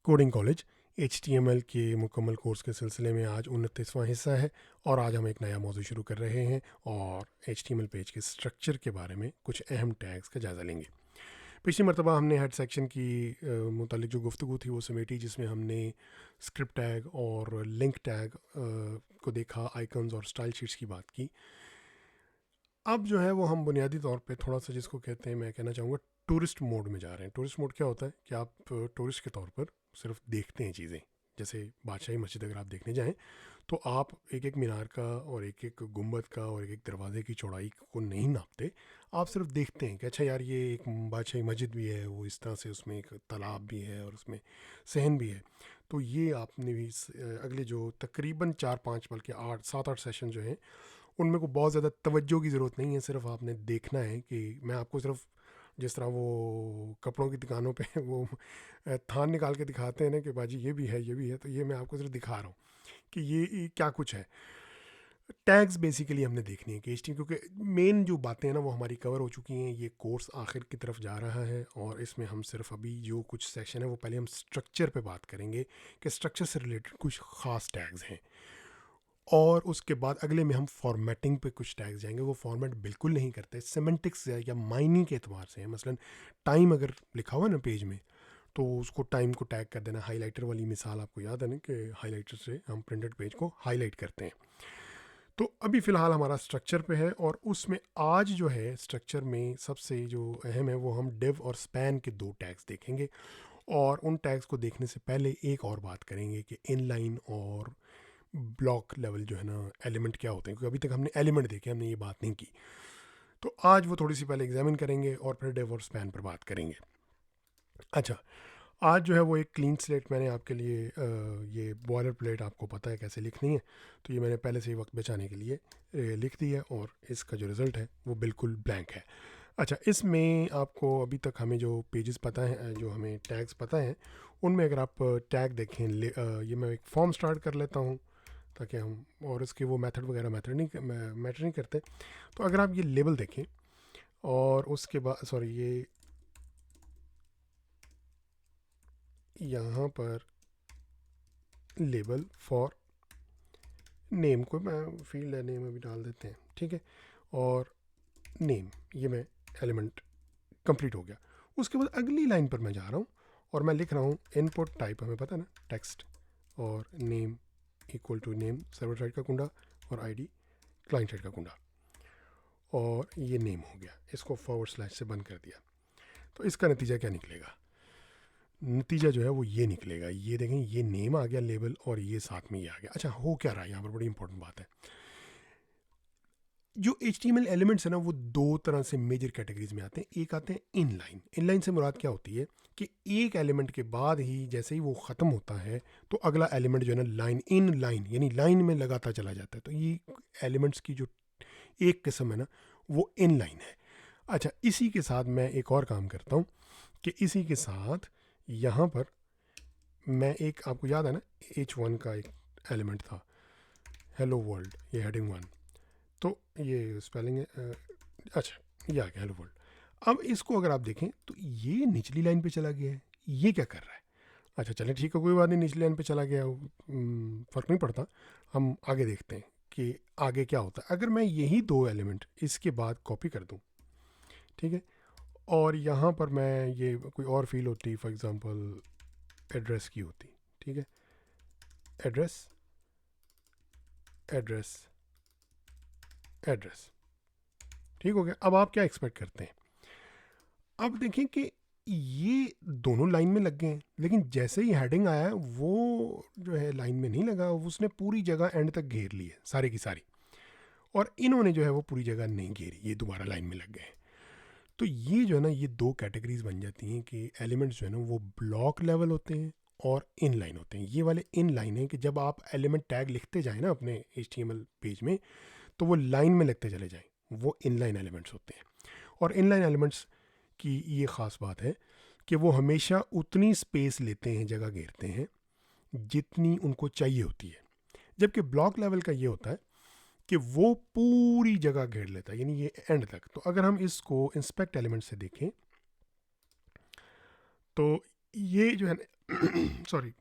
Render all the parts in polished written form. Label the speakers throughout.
Speaker 1: Coding college HTML के मुकम्मल course के सिलसिले में आज 29वां हिस्सा है और आज हम एक नया मौजू शुरू कर रहे हैं और HTML पेज के स्ट्रक्चर के बारे में कुछ अहम टैग्स का जायज़ा लेंगे। पिछली मरतबा हमने हेड सेक्शन की मुतालिक जो गुफ्तगू थी वो समेटी, जिसमें हमने स्क्रिप्ट टैग और लिंक टैग को देखा, आइकन्स और स्टाइल शीट्स की बात की। अब जो है वो हम बुनियादी तौर पे थोड़ा सा जिसको कहते हैं, मैं कहना चाहूँगा टूरिस्ट मोड में जा रहे हैं। टूरिस्ट मोड क्या होता है कि आप टूरिस्ट के तौर पर सिर्फ देखते हैं चीज़ें। जैसे बादशाही मस्जिद अगर आप देखने जाएं तो आप एक एक मीनार का और एक एक गुंबद का और एक एक दरवाजे की चौड़ाई को नहीं नापते, आप सिर्फ देखते हैं कि अच्छा यार ये एक बादशाही मस्जिद भी है, वो इस तरह से उसमें एक तालाब भी है और उसमें सहन भी है। तो ये आपने भी अगले जो तकरीबन 4-5 बल्कि 8-7-8 सेशन जो हैं उनमें को बहुत ज़्यादा तवज्जो की ज़रूरत नहीं है, सिर्फ आपने देखना है कि मैं आपको सिर्फ जिस तरह वो कपड़ों की दुकानों पे वो थान निकाल के दिखाते हैं ना कि बाजी ये भी है ये भी है, तो ये मैं आपको सिर्फ दिखा रहा हूँ कि ये क्या कुछ है। टैग्स बेसिकली हमने देखनी है कि क्योंकि मेन जो बातें हैं ना वो हमारी कवर हो चुकी हैं। ये कोर्स आखिर की तरफ जा रहा है और इसमें हम सिर्फ अभी जो कुछ सेक्शन है वो पहले हम स्ट्रक्चर पे बात करेंगे कि स्ट्रक्चर से रिलेटेड कुछ ख़ास टैग्स हैं और उसके बाद अगले में हम फॉर्मेटिंग पे कुछ टैग्स जाएंगे। वो फॉर्मेट बिल्कुल नहीं करते, सिमेंटिक्स या मायनी के एतबार से है। मसलन टाइम अगर लिखा हुआ ना पेज में तो उसको टाइम को टैग कर देना। हाइलाइटर वाली मिसाल आपको याद है ना कि हाइलाइटर से हम प्रिंटेड पेज को हाईलाइट करते हैं। तो अभी फ़िलहाल हमारा स्ट्रक्चर पे है और उसमें आज जो है स्ट्रक्चर में सबसे जो अहम है वो हम डिव और स्पैन के दो टैग्स देखेंगे। और उन टैग्स को देखने से पहले एक और बात करेंगे कि इनलाइन और ब्लॉक लेवल जो है ना एलिमेंट क्या होते हैं, क्योंकि अभी तक हमने एलिमेंट देखे, हमने ये बात नहीं की। तो आज वो थोड़ी सी पहले एग्जामिन करेंगे और फिर डिव और स्पैन पर बात करेंगे। अच्छा, आज जो है वो एक क्लीन स्लेट मैंने आपके लिए ये बॉयलर प्लेट आपको पता है कैसे लिखनी है, तो ये मैंने पहले से ही वक्त बचाने के लिए लिख दी है और इसका जो रिज़ल्ट है वो बिल्कुल ब्लैंक है। अच्छा, इसमें आपको अभी तक हमें जो पेजेस पता हैं, जो हमें टैग्स पता हैं, उनमें अगर आप टैग देखें, ये मैं एक फॉर्म स्टार्ट कर लेता हूँ ताकि हम और इसके वो मेथड वगैरह मैटर नहीं करते। तो अगर आप ये लेबल देखें और उसके बाद सॉरी ये यहाँ पर लेबल फॉर नेम को मैं फील्ड है नेम अभी डाल देते हैं, ठीक है। और नेम ये मैं एलिमेंट कंप्लीट हो गया। उसके बाद अगली लाइन पर मैं जा रहा हूँ और मैं लिख रहा हूँ इनपुट टाइप, हमें पता है ना, टेक्स्ट और name equal to name server side का कुंडा और आईडी क्लाइंट साइड का कुंडा, और ये नेम हो गया। इसको फॉरवर्ड स्लैश से बंद कर दिया। तो इसका नतीजा क्या निकलेगा? नतीजा जो है वो ये निकलेगा, ये देखें, ये नेम आ गया लेबल और ये साथ में ये आ गया। अच्छा, हो क्या रहा है यहाँ पर, बड़ी इंपॉर्टेंट बात है। जो HTML एलिमेंट्स है ना वो दो तरह से मेजर कैटेगरीज में आते हैं। एक आते हैं इनलाइन। इनलाइन से मुराद क्या होती है कि एक एलिमेंट के बाद ही जैसे ही वो ख़त्म होता है तो अगला एलिमेंट जो है ना लाइन इन लाइन यानी लाइन में लगाता चला जाता है। तो ये एलिमेंट्स की जो एक किस्म है ना वो इनलाइन है। अच्छा, इसी के साथ मैं एक और काम करता हूँ कि इसी के साथ यहाँ पर मैं एक, आपको याद है ना H1 का एक एलिमेंट था, हेलो वर्ल्ड, ये हेडिंग 1, तो ये स्पेलिंग है अच्छा ये आ गया हेलो वर्ल्ड। अब इसको अगर आप देखें तो ये निचली लाइन पे चला गया है। ये क्या कर रहा है? अच्छा चलें ठीक है, कोई बात नहीं, निचली लाइन पे चला गया, फ़र्क नहीं पड़ता। हम आगे देखते हैं कि आगे क्या होता है। अगर मैं यही दो एलिमेंट इसके बाद कॉपी कर दूँ, ठीक है, और यहाँ पर मैं ये कोई और फील होती, फॉर एग्ज़ाम्पल एड्रेस की होती, ठीक है, एड्रेस एड्रेस एड्रेस, ठीक हो गया। अब आप क्या एक्सपेक्ट करते हैं? अब देखें कि ये दोनों लाइन में लग गए हैं, लेकिन जैसे ही हेडिंग आया वो जो है लाइन में नहीं लगा, उसने पूरी जगह एंड तक घेर ली है सारी की सारी, और इन्होंने जो है वो पूरी जगह नहीं घेरी, ये दोबारा लाइन में लग गए हैं। तो ये जो है ना, ये दो कैटेगरीज बन जाती हैं कि एलिमेंट्स जो है ना वो ब्लॉक लेवल होते हैं और इन लाइन होते हैं। ये वाले इन लाइन है कि जब आप एलिमेंट टैग लिखते जाएं ना अपने HTML पेज में तो वो लाइन में लिखते चले जाएं, वो इनलाइन एलिमेंट्स होते हैं। और इनलाइन एलिमेंट्स की ये ख़ास बात है कि वो हमेशा उतनी स्पेस लेते हैं, जगह घेरते हैं जितनी उनको चाहिए होती है। जबकि ब्लॉक लेवल का ये होता है कि वो पूरी जगह घेर लेता है, यानी ये एंड तक। तो अगर हम इसको इंस्पेक्ट एलिमेंट से देखें तो ये जो है सॉरी,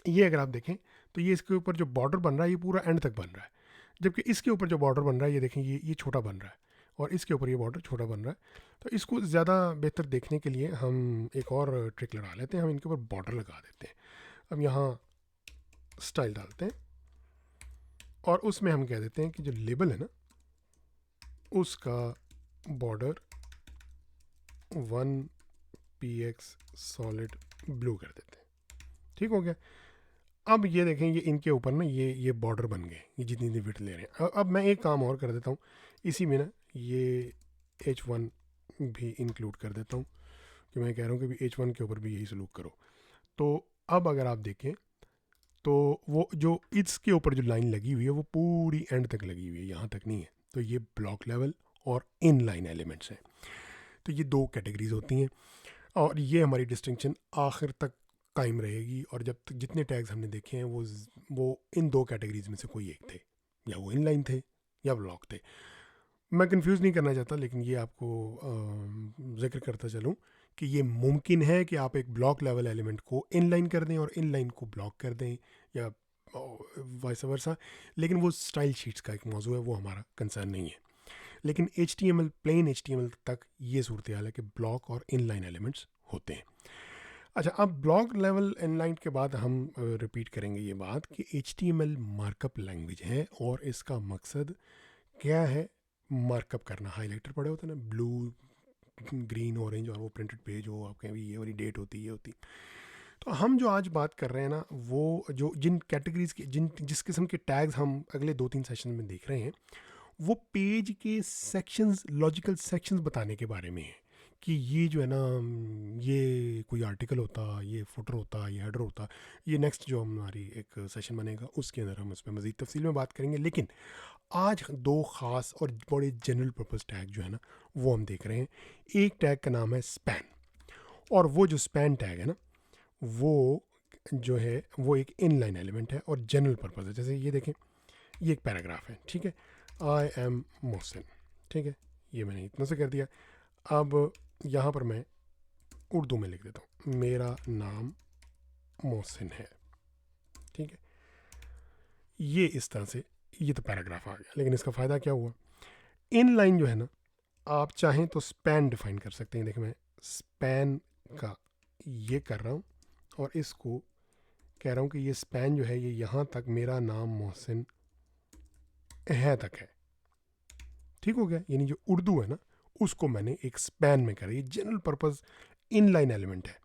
Speaker 1: ये अगर आप देखें तो ये इसके ऊपर जो बॉर्डर बन रहा है ये पूरा एंड तक बन रहा है, जबकि इसके ऊपर जो बॉर्डर बन रहा है ये देखें ये छोटा बन रहा है, और इसके ऊपर ये बॉर्डर छोटा बन रहा है। तो इसको ज़्यादा बेहतर देखने के लिए हम एक और ट्रिक लगा लेते हैं, हम इनके ऊपर बॉर्डर लगा देते हैं। अब यहाँ स्टाइल डालते हैं और उसमें हम कह देते हैं कि जो लेबल है ना उसका बॉर्डर 1px सॉलिड ब्लू कर देते हैं। ठीक हो गया। अब ये देखें ये इनके ऊपर ना ये बॉर्डर बन गए, ये जितनी विड्थ ले रहे हैं। अब मैं एक काम और कर देता हूँ इसी में ना, ये H1 भी इंक्लूड कर देता हूँ, कि मैं कह रहा हूँ कि भी H1 के ऊपर भी यही सलूक करो। तो अब अगर आप देखें तो वो जो इसके ऊपर जो लाइन लगी हुई है वो पूरी एंड तक लगी हुई है, यहाँ तक नहीं है। तो ये ब्लॉक लेवल और इन लाइन एलिमेंट्स हैं। तो ये दो कैटेगरीज होती हैं और ये हमारी डिस्टिंक्शन आखिर तक कायम रहेगी। और जब तक जितने टैग्स हमने देखे हैं वो इन दो कैटेगरीज में से कोई एक थे, या वो इन लाइन थे या ब्लॉक थे। मैं कंफ्यूज नहीं करना चाहता, लेकिन ये आपको जिक्र करता चलूँ कि ये मुमकिन है कि आप एक ब्लॉक लेवल एलिमेंट को इनलाइन कर दें और इनलाइन को ब्लॉक कर दें, या वाइस वर्सा। लेकिन वो स्टाइल शीट्स का एक मौजू है, वो हमारा कंसर्न नहीं है। लेकिन HTML, प्लेन HTML तक ये सूरत हाल है कि ब्लॉक और इनलाइन एलिमेंट्स होते हैं। अच्छा, अब ब्लॉक लेवल इनलाइन के बाद हम रिपीट करेंगे ये बात कि HTML मार्कअप लैंग्वेज है और इसका मकसद क्या है। मार्कअप करना, हाईलाइटर पड़े होते हैं ना, ब्लू ग्रीन ऑरेंज, और वो प्रिंटेड पेज हो, आप कहें भी ये वाली डेट होती, ये होती। तो हम जो आज बात कर रहे हैं ना, वो जो जिन कैटेगरीज के जिस किस्म के टैग्स हम अगले 2-3 सेशन में देख रहे हैं, वो पेज के सेक्शंस, लॉजिकल सेक्शंस बताने के बारे में है कि ये जो है ना, ये कोई आर्टिकल होता, ये फुटर होता, ये हेडर होता। ये नेक्स्ट जो हमारी एक सेशन बनेगा उसके अंदर हम उस पर मज़ीद तफसील में बात करेंगे। लेकिन आज दो ख़ास और बड़े जनरल पर्पस टैग जो है ना वो हम देख रहे हैं। एक टैग का नाम है स्पैन, और वो जो स्पैन टैग है ना वो जो है वो एक इनलाइन एलिमेंट है और जनरल पर्पस है। जैसे ये देखें, ये एक पैराग्राफ है, ठीक है, आई एम मोहसिन, ठीक है, ये मैंने इतना से कर दिया। अब यहाँ पर मैं उर्दू में लिख देता हूँ, मेरा नाम मोहसिन है, ठीक है। ये इस तरह से, ये तो पैराग्राफ आ गया। लेकिन इसका फ़ायदा क्या हुआ, इन लाइन जो है ना, आप चाहें तो स्पैन डिफाइन कर सकते हैं। देखिए मैं स्पैन का ये कर रहा हूँ और इसको कह रहा हूँ कि ये स्पैन जो है ये यहाँ तक मेरा नाम मोहसिन है तक है। ठीक हो गया। यानी जो उर्दू है ना उसको मैंने एक स्पैन में करा, ये जनरल पर्पस इनलाइन एलिमेंट है।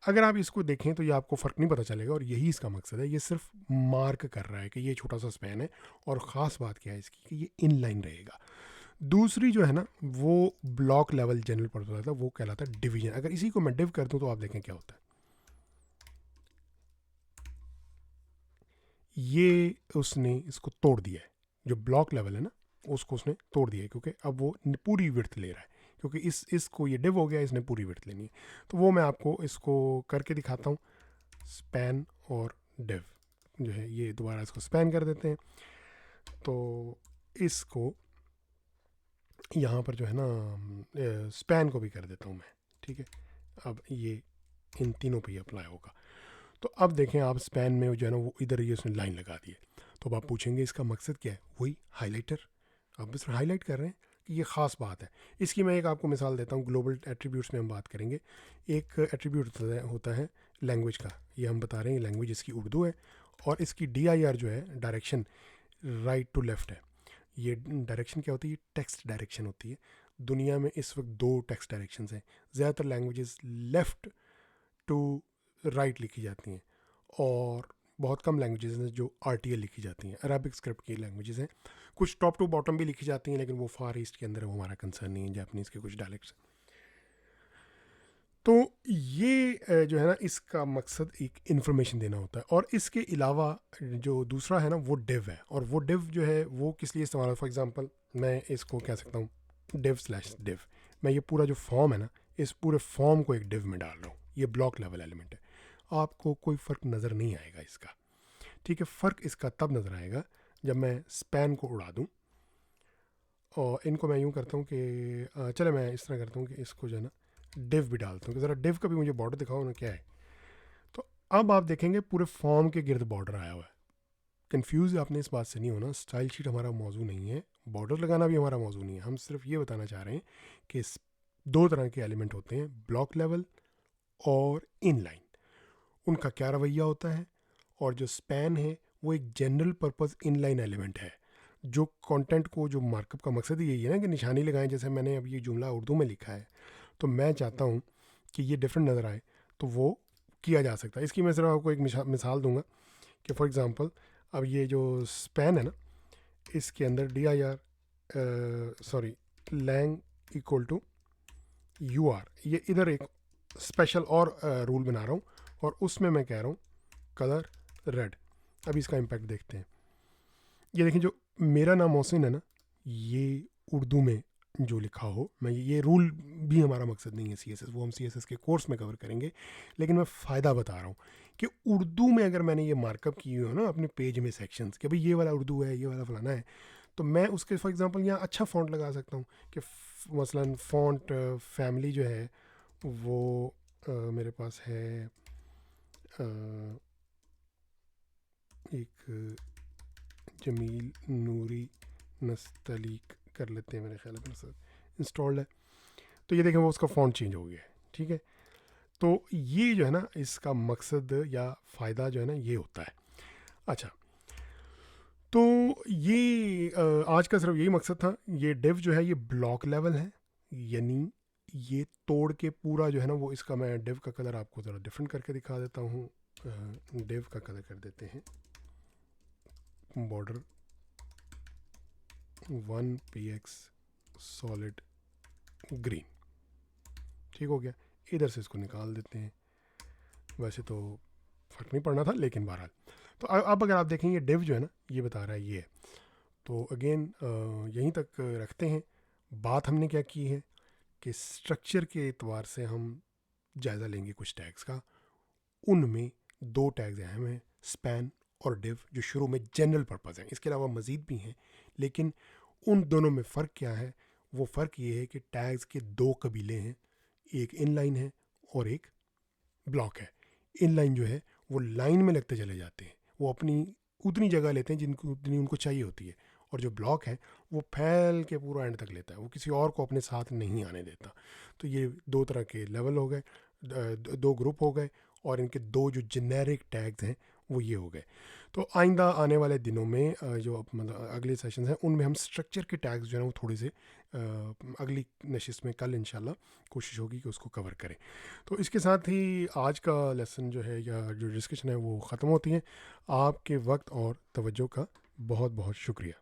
Speaker 1: अगर आप इसको देखें तो ये आपको फ़र्क नहीं पता चलेगा, और यही इसका मकसद है। ये सिर्फ मार्क कर रहा है कि ये छोटा सा स्पैन है, और ख़ास बात क्या है इसकी कि ये इनलाइन रहेगा। दूसरी जो है ना वो ब्लॉक लेवल जनरल पर्पस होता है, वो कहलाता है डिवीजन। अगर इसी को मैं डिव कर दूं तो आप देखें क्या होता है। ये उसने इसको तोड़ दिया है, जो ब्लॉक लेवल है ना उसको उसने तोड़ दिया है, क्योंकि अब वो पूरी विड्थ ले रहा है, क्योंकि इसको ये डिव हो गया, इसने पूरी विड्थ लेनी है। तो वो मैं आपको इसको करके दिखाता हूँ। स्पैन और डिव जो है, ये दोबारा इसको स्पैन कर देते हैं। तो इसको यहाँ पर जो है ना स्पैन को भी कर देता हूँ मैं, ठीक है। अब ये इन तीनों पे ही अप्लाई होगा। तो अब देखें आप, स्पैन में जो है ना वो इधर ये उसने लाइन लगा दी है। तो अब आप पूछेंगे इसका मकसद क्या है, वही हाइलाइटर, आप बस हाईलाइट कर रहे हैं कि ये ख़ास बात है। इसकी मैं एक आपको मिसाल देता हूँ, ग्लोबल एट्रीब्यूट्स में हम बात करेंगे। एक एट्रीब्यूट होता है लैंग्वेज का, ये हम बता रहे हैं लैंग्वेज इसकी उर्दू है, और इसकी DIR जो है डायरेक्शन, राइट टू लेफ़्ट है। ये डायरेक्शन क्या होती है, टेक्स्ट डायरेक्शन होती है। दुनिया में इस वक्त दो टेक्स्ट डायरेक्शन हैं। ज़्यादातर लैंग्वेजेस लेफ़्ट टू राइट लिखी जाती हैं, और बहुत कम लैंग्वेजेस हैं जो RTL लिखी जाती हैं। अरबिक स्क्रिप्ट की लैंग्वेजेस हैं। कुछ टॉप टू बॉटम भी लिखी जाती हैं, लेकिन वो फार ईस्ट के अंदर है, वो हमारा कंसर्न नहीं है। जापानीज़ के कुछ डायलेक्ट्स। तो ये जो है ना इसका मकसद एक इन्फॉर्मेशन देना होता है। और इसके अलावा जो दूसरा है ना वो डिव है, और वो डिव जो है वो किस लिए इस्तेमाल है। फॉर एग्जांपल मैं इसको कह सकता हूँ div/div। मैं ये पूरा जो फॉर्म है ना, इस पूरे फॉर्म को एक डिव में डाल रहा हूँ। ये ब्लॉक लेवल एलिमेंट है। आपको कोई फ़र्क नज़र नहीं आएगा इसका, ठीक है। फ़र्क इसका तब नज़र आएगा जब मैं स्पैन को उड़ा दूँ, और इनको मैं यूँ करता हूँ कि चले मैं इस तरह करता हूँ कि इसको जो है ना डिव भी डालता हूँ, कि ज़रा डिव का भी मुझे बॉर्डर दिखाओ ना क्या है। अब आप देखेंगे पूरे फॉर्म के गिर्द बॉर्डर आया हुआ है। कंफ्यूज आपने इस बात से नहीं होना, स्टाइल शीट हमारा मौजू नहीं है, बॉर्डर लगाना भी हमारा मौजू नहीं है। हम सिर्फ ये बताना चाह रहे हैं कि दो तरह के एलिमेंट होते हैं, ब्लॉक लेवल और इनलाइन। उनका क्या रवैया होता है, और जो स्पैन है वो एक जनरल पर्पस इनलाइन एलिमेंट है। जो कंटेंट को, जो मार्कअप का मकसद ही यही है ना कि निशानी लगाएं। जैसे मैंने अब ये जुमला उर्दू में लिखा है, तो मैं चाहता हूँ कि ये डिफरेंट नज़र आए, तो वो किया जा सकता है। इसकी मैं सिर्फ आपको एक मिसाल दूंगा कि फॉर एग्ज़ाम्पल, अब ये जो स्पैन है ना, इसके अंदर लैंग इक्वल टू UR, ये इधर एक स्पेशल और रूल बना रहा हूँ, और उसमें मैं कह रहा हूँ कलर रेड। अब इसका इम्पैक्ट देखते हैं। ये देखें, जो मेरा नाम मोहसिन है ना, ये उर्दू में जो लिखा हो, मैं ये रूल भी हमारा मकसद नहीं है CSS, वो हम CSS के कोर्स में कवर करेंगे, लेकिन मैं फ़ायदा बता रहा हूँ कि उर्दू में अगर मैंने ये मार्कअप की हुई हो ना अपने पेज में सेक्शंस, कि भाई ये वाला उर्दू है, ये वाला फलाना है, तो मैं उसके फॉर एग्जांपल यहाँ अच्छा फ़ॉन्ट लगा सकता हूँ कि मसलन फ़ॉन्ट फैमिली जो है वो मेरे पास है एक जमील नूरी नस्तलीक कर लेते हैं, मेरे ख्याल में साथ इंस्टॉल्ड है। तो ये देखें वो उसका फ़ॉन्ट चेंज हो गया है, ठीक है। तो ये जो है ना, इसका मकसद या फ़ायदा जो है ना ये होता है। अच्छा, तो ये आज का सिर्फ यही मकसद था। ये डिव जो है ये ब्लॉक लेवल है, यानी ये तोड़ के पूरा जो है ना वो, इसका मैं डिव का कलर आपको ज़रा डिफरेंट करके दिखा देता हूँ। डिव का कलर कर देते हैं बॉर्डर 1px सॉलिड ग्रीन, ठीक हो गया। इधर से इसको निकाल देते हैं, वैसे तो फ़र्क नहीं पड़ना था, लेकिन बहरहाल। तो अब अगर आप देखेंगे डिव जो है ना ये बता रहा है ये है। तो अगेन यहीं तक रखते हैं। बात हमने क्या की है कि स्ट्रक्चर के एतबार से हम जायज़ा लेंगे कुछ टैग्स का। उनमें दो टैग्स अहम हैं, स्पैन और डिव, जो शुरू में जनरल पर्पज़ हैं। इसके अलावा मज़ीद भी हैं, लेकिन उन दोनों में फ़र्क क्या है? वो फ़र्क ये है कि टैग्स के दो कबीले हैं, एक इनलाइन है और एक ब्लॉक है। इनलाइन जो है वो लाइन में लगते चले जाते हैं, वो अपनी उतनी जगह लेते हैं जिनको उतनी उनको चाहिए होती है, और जो ब्लॉक है वो फैल के पूरा एंड तक लेता है, वो किसी और को अपने साथ नहीं आने देता। तो ये दो तरह के लेवल हो गए, दो ग्रुप हो गए, और इनके दो जो जेनेरिक टैग्स हैं वो ये हो गए। तो आइंदा आने वाले दिनों में जो मतलब अगले सेशन हैं उनमें हम स्ट्रक्चर के टैग्स जो है वो थोड़े से अगली नशिस्त में कल इंशाल्लाह कोशिश होगी कि उसको कवर करें। तो इसके साथ ही आज का लेसन जो है या जो डिस्कशन है वो ख़त्म होती है। आपके वक्त और तवज्जो का बहुत बहुत शुक्रिया।